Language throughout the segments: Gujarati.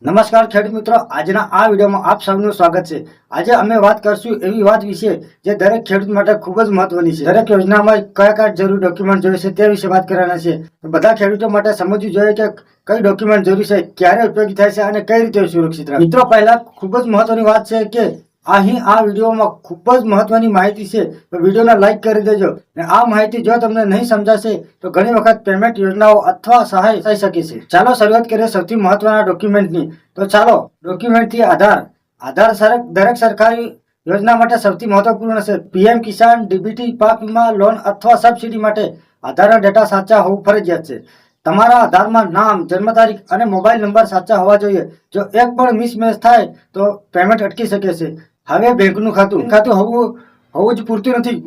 નમસ્કાર ખેડૂત મિત્રો, આજના આ વિડીયોમાં આપ સૌનું સ્વાગત છે। આજે અમે વાત કરશું એવી વાત વિશે જે દરેક ખેડૂત માટે ખૂબ જ મહત્વની છે। દરેક યોજનામાં કયા કયા જરૂરી ડોક્યુમેન્ટ જોઈએ છે તે વિશે વાત કરવાના છે। બધા ખેડૂતો માટે સમજવું જોઈએ કે કઈ ડોક્યુમેન્ટ જરૂરી છે, ક્યારે ઉપયોગી થાય છે અને કઈ રીતે સુરક્ષિત રહે। મિત્રો, પહેલા ખૂબ જ મહત્વની વાત છે કે અહીં આ વિડીયોમાં ખૂબ જ મહત્વની માહિતી છે, તો વિડીયોને લાઈક કરી દેજો। અને આ માહિતી જો તમને નહીં સમજાશે તો ઘણી વખત પેમેન્ટ યોજનાઓ અથવા સહાય થઈ શકે છે। ચાલો શરૂઆત કરીએ સૌથી મહત્વના ડોક્યુમેન્ટની। તો ચાલો ડોક્યુમેન્ટથી આધાર દરેક સરકારી યોજના માટે સૌથી મહત્વપૂર્ણ છે। પીએમ કિસાન, ડીબીટી, પાક વીમા, લોન અથવા સબસિડી માટે આધારના ડેટા સાચા હોવું ફરજિયાત છે। તમારા આધારમાં નામ, જન્મ તારીખ અને મોબાઈલ નંબર સાચા હોવા જોઈએ। જો એક પણ મિસમેચ થાય તો પેમેન્ટ અટકી શકે છે। હવે બેંકનું ખાતું હોવું જ પૂરતું નથી,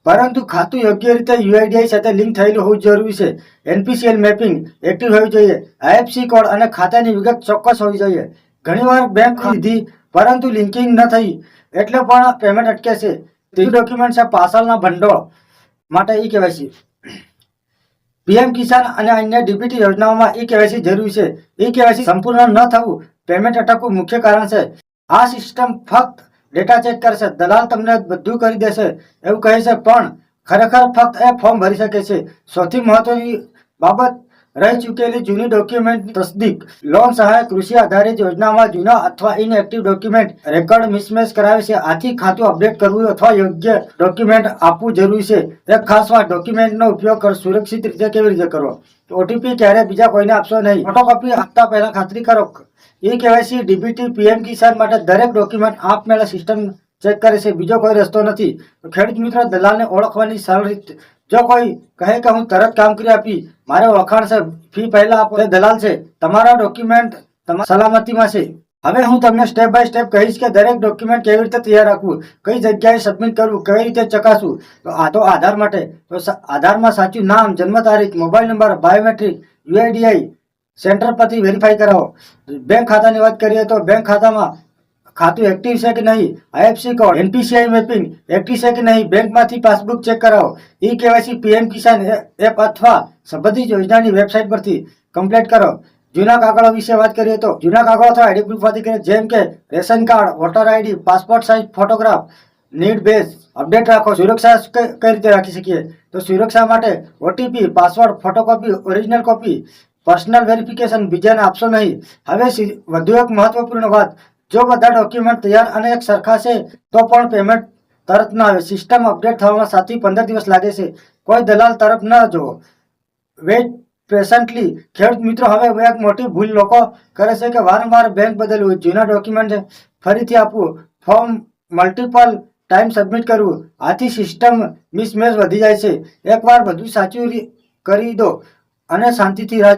પરંતુ ખાતું યોગ્ય રીતે યુઆઈડીઆઈ સાથે લિંક થયેલું હોવું જરૂરી છે। એનપીસીએલ મેપિંગ એક્ટિવ હોવી જોઈએ। આઈએફસી કોડ અને ખાતાની વિગત ચોક્કસ હોવી જોઈએ। ઘણીવાર બેંક લીધી પરંતુ લિંકિંગ ન થઈ એટલે પણ પેમેન્ટ અટકે છે। ત્રીજું ડોક્યુમેન્ટ છે પાછળના ભંડોળ માટે ઈ કેવાયસી। પીએમ કિસાન અને અન્ય ડીબીટી યોજનાઓમાં ઈ કેવાયસી જરૂરી છે। ઈ કેવાયસી સંપૂર્ણ ન થવું પેમેન્ટ અટકવું મુખ્ય કારણ છે। આ સિસ્ટમ ફક્ત ડેટા ચેક કરશે, દલાલ તમને બધું કરી દેશે એવું કહે છે, પણ ખરેખર ફક્ત એ ફોર્મ ભરી શકે છે। સૌથી મહત્વની બાબત રહી ચૂકેલી જૂની ડોક્યુમેન્ટની તસદીક। લોન સહાય, કૃષિ આધારિત યોજનામાં જૂના અથવા ઇનએક્ટિવ ડોક્યુમેન્ટ રેકોર્ડ મિસમેચ કરાવે છે। આથી ખાતું અપડેટ કરવું અથવા યોગ્ય ડોક્યુમેન્ટ આપવું જરૂરી છે। એક ખાસ વાત, ડોક્યુમેન્ટનો ઉપયોગ સુરક્ષિત રીતે કેવી રીતે કરવો। ઓટીપી ક્યારે બીજા કોઈને આપશો નહીં। ફોટોકોપી આપતા પહેલા ખાતરી કરો। ઈ કેવાયસી, ડીબીટી, પીએમ કિસાન માટે દરેક ડોક્યુમેન્ટ આપમેળે સિસ્ટમ ચેક કરે છે, બીજો કોઈ રસ્તો નથી। તો ખેડૂત મિત્રો, દલાલને ઓળખવાની સરળ રીત। જો કોઈ કહે કે હું તરત કામ કરી આપી, મારે ઓળખાણ છે, ફી પહેલા આપો, તે દલાલ છે। તમારા ડોક્યુમેન્ટ તમારી સલામતીમાં છે। હવે હું તમને સ્ટેપ બાય સ્ટેપ કહીશ કે દરેક ડોક્યુમેન્ટ કેવી રીતે તૈયાર રાખવું, કઈ જગ્યાએ સબમિટ કરવું, કઈ રીતે ચકાસવું। તો આધાર માટે તો આધારમાં સાચું નામ, જન્મ તારીખ, mobile number, biometric, UIDAI centre પરથી વેરીફાઈ કરાવો। બેંક ખાતાની વાત કરીએ તો બેંક ખાતામાં ખાતું એક્ટિવ છે કે નહીં, IFC code, NPCI mapping active છે કે નહીં, બેંકમાંથી પાસબુક ચેક કરાવો। ઈ કેવાયસી પીએમ કિસાન એપ અથવા સંબંધિત યોજનાની વેબસાઇટ પરથી કમ્પ્લીટ કરો। જૂના કાગળો વિશે વાત કરીએ તો જૂના કાગળો અથવા આઈડી પ્રૂફ કરીને જેમ કે ration card, voter ID, passport size photograph need base update રાખો। સુરક્ષા કઈ રીતે રાખી શકીએ, તો સુરક્ષા માટે OTP, password, photocopy, original copy, personal verification બીજાને આપશો નહીં। હવે વધુ એક મહત્વપૂર્ણ વાત, જો બધા ડોક્યુમેન્ટ તૈયાર અને એક સરખા છે તો પણ પેમેન્ટ તરત ન આવે। સિસ્ટમ અપડેટ થવામાં 7 થી 15 દિવસ લાગે છે। કોઈ દલાલ તરફ ન જુઓ, વેઇટ પેશન્ટલી। ખેડૂત મિત્રો, હવે એક મોટી ભૂલ લોકો કરે છે કે વારંવાર બેંક બદલવું, જૂના ડોક્યુમેન્ટ ફરીથી આપવું, ફોર્મ મલ્ટિપલ ટાઈમ સબમિટ કરવું। આથી સિસ્ટમ મિસમેચ વધી જાય છે। એકવાર બધું સાચું કરી દો અને શાંતિથી રાહ